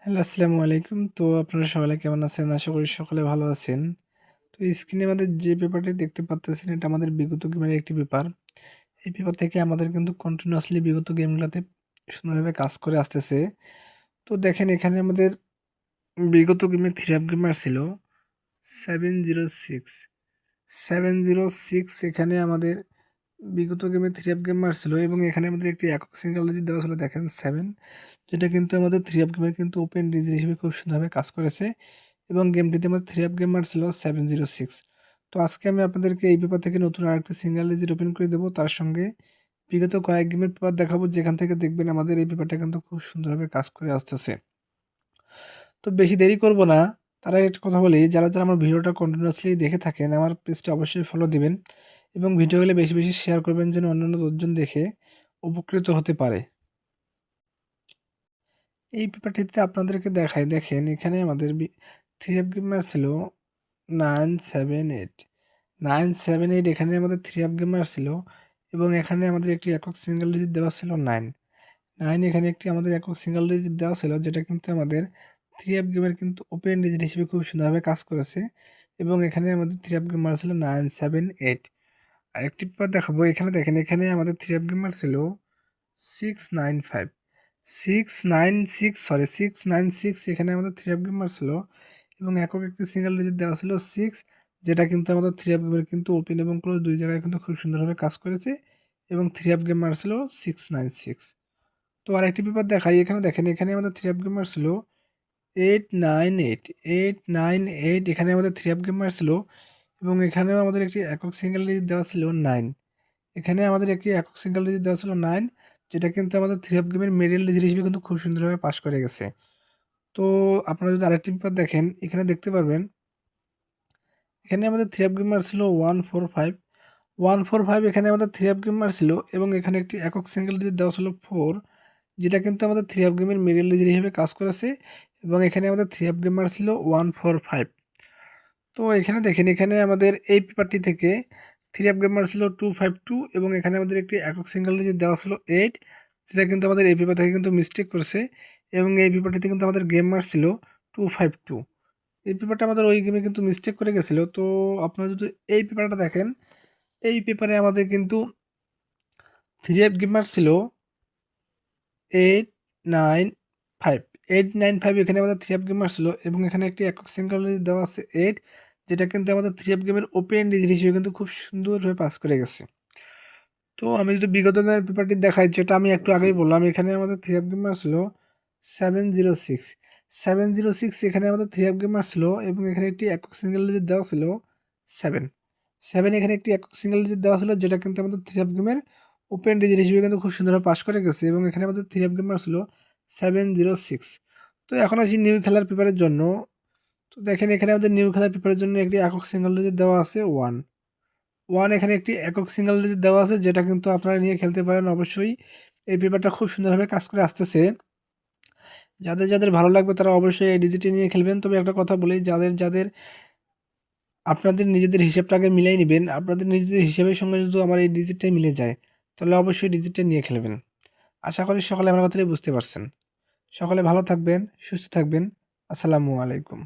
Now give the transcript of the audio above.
Hello, আসসালামু আলাইকুম। তো আপনারা সকালে কেমন আছেন? আশা করি সকলে ভালো আছেন। তো স্ক্রিনে আমাদের যে পেপারটি দেখতে পারতেছেন এটা আমাদের বিগত গেমের একটি পেপার। এই পেপার থেকে আমাদের কিন্তু কন্টিনিউয়াসলি বিগত গেমগুলাতে সুন্দরভাবে কাজ করে আসতেছে। তো দেখেন এখানে আমাদের বিগত গেমে থ্রি গেমার ছিল 706 706 এখানে আমাদের বিগত গেমে গেমার ছিল এবং এখানে আমাদের একটি একক সিঙ্গেল ডিজিট দেওয়া ছিল দেখেন 7, যেটা কিন্তু আমাদের গেমের কিন্তু ওপেন ডিজিট হিসেবে খুব সুন্দরভাবে কাজ করেছে এবং গেমটিতে আমার গেমার ছিল 706। তো আজকে আমি আপনাদেরকে এই পেপার থেকে নতুন আরেকটি সিঙ্গেল ডিজিট ওপেন করে দেবো, তার সঙ্গে বিগত কয়েক গেমের পেপার দেখাবো, যেখান থেকে দেখবেন আমাদের এই পেপারটা কিন্তু খুব সুন্দরভাবে কাজ করে আসতেছে। তো বেশি দেরি করব না, তার আগে একটা কথা বলি, যারা যারা আমার ভিডিওটা কন্টিনিউয়াসলি দেখে থাকেন আমার পেজটা অবশ্যই ফলো দিবেন এবং ভিডিওগুলো বেশি বেশি শেয়ার করবেন যেন অন্যান্য দশজন দেখে উপকৃত হতে পারে। এই পেপারটিতে আপনাদেরকে দেখাই, দেখেন এখানে আমাদের গেমার ছিল 978 978, এখানে আমাদের গেমার ছিল এবং এখানে আমাদের একটি একক সিঙ্গেল ডিজিট দেওয়া ছিল 9 9, এখানে একটি আমাদের একক সিঙ্গেল ডিজিট দেওয়া ছিল, যেটা কিন্তু আমাদের গেমের কিন্তু ওপেন ডিজিট হিসেবে খুব সুন্দরভাবে কাজ করেছে এবং এখানে আমাদের গেমার ছিল 978। আরেকটি পেপার দেখাবো, এখানে দেখেন এখানে আমাদের গেমার ছিল 695 696, সরি 696, এখানে আমাদের গেমার ছিল এবং একক একটি সিঙ্গেল ডিজিট দেওয়া ছিল 6, যেটা কিন্তু আমাদের গেমের কিন্তু ওপেন এবং ক্লোজ দুই জায়গায় কিন্তু খুব সুন্দরভাবে কাজ করেছে এবং গেমার ছিল 696। তো আরেকটি পেপার দেখাই, এখানে দেখেন এখানে আমাদের গেমার ছিল 898 898, এখানে আমাদের গেমার ছিল এবং এখানেও আমাদের একটি একক সিঙ্গেল ডিজিট দেওয়া ছিল 9, এখানে আমাদের একটি একক সিঙ্গেল ডিজিট দেওয়া ছিল 9, যেটা কিন্তু আমাদের গেমের মিডল ডিজিট হিসেবে কিন্তু খুব সুন্দরভাবে পাস করে গেছে। তো আপনারা যদি আরেকটি পেপার দেখেন এখানে দেখতে পারবেন এখানে আমাদের গেমার ছিল 145 145, এখানে আমাদের গেমার ছিল এবং এখানে একটি একক সিঙ্গেল ডিজিট দেওয়া ছিল 4, যেটা কিন্তু আমাদের গেমের মিডল ডিজিট হিসেবে কাজ করেছে এবং এখানে আমাদের গেমার ছিল 145। তো এখানে দেখেন এখানে আমাদের এই পেপারটি থেকে গেমার ছিল 252 এবং এখানে আমাদের একটি একক সিঙ্গেল ডিজিট দেওয়া ছিল 8, যেটা কিন্তু আমাদের এই পেপার থেকে কিন্তু মিস্টেক করছে এবং এই পেপারটিতে কিন্তু আমাদের গেমার ছিল 252। এই পেপারটা আমাদের ওই গেমে কিন্তু মিস্টেক করে গেছিলো। তো আপনারা যদি এই পেপারটা দেখেন, এই পেপারে আমাদের কিন্তু গেমার ছিল 895 895, এখানে আমাদের গেমার ছিল এবং এখানে একটি একক সিঙ্গেল ডিজিট দেওয়া আছে 8, যেটা কিন্তু আমাদের গেমের ওপেন ডিজিট হিসেবে কিন্তু খুব সুন্দরভাবে পাস করে গেছে। তো আমি যদি বিগত গেমের পেপারটি দেখাই, যেটা আমি একটু আগেই বললাম, এখানে আমাদের গেমার ছিল 706 706, এখানে আমাদের গেমার ছিল এবং এখানে একটি একক সিঙ্গেল ডিজিট দেওয়া ছিল 7 7, এখানে একটি একক সিঙ্গেল ডিজিট দেওয়া ছিল, যেটা কিন্তু আমাদের গেমের ওপেন ডিজিট হিসেবে কিন্তু খুব সুন্দরভাবে পাস করে গেছে এবং এখানে আমাদের গেমার ছিল 706। তো এখন আসি নিউ খেলার পেপারের জন্য। তো দেখেন এখানে আমাদের নিউ খেলার পেপারের জন্য একটি একক সিঙ্গেল ডিজিট দেওয়া আছে 1, এখানে একটি একক সিঙ্গেল ডিজিট দেওয়া আছে, যেটা কিন্তু আপনারা নিয়ে খেলতে পারেন অবশ্যই। এই পেপারটা খুব সুন্দরভাবে কাজ করে আসতেছে। যাদের যাদের ভালো লাগবে তারা অবশ্যই এই ডিজিটটি নিয়ে খেলবেন। তবে একটা কথা বলি, যাদের যাদের আপনাদের নিজেদের হিসাবটাকে মিলাই নিবেন, আপনাদের নিজেদের হিসাবের সঙ্গে যদি আমার এই ডিজিটটাই মিলে যায় তাহলে অবশ্যই ডিজিটটা নিয়ে খেলবেন। আশা করি সকলে আমার কথাটাই বুঝতে পারছেন। সকলে ভালো থাকবেন, সুস্থ থাকবেন। আসসালামু আলাইকুম।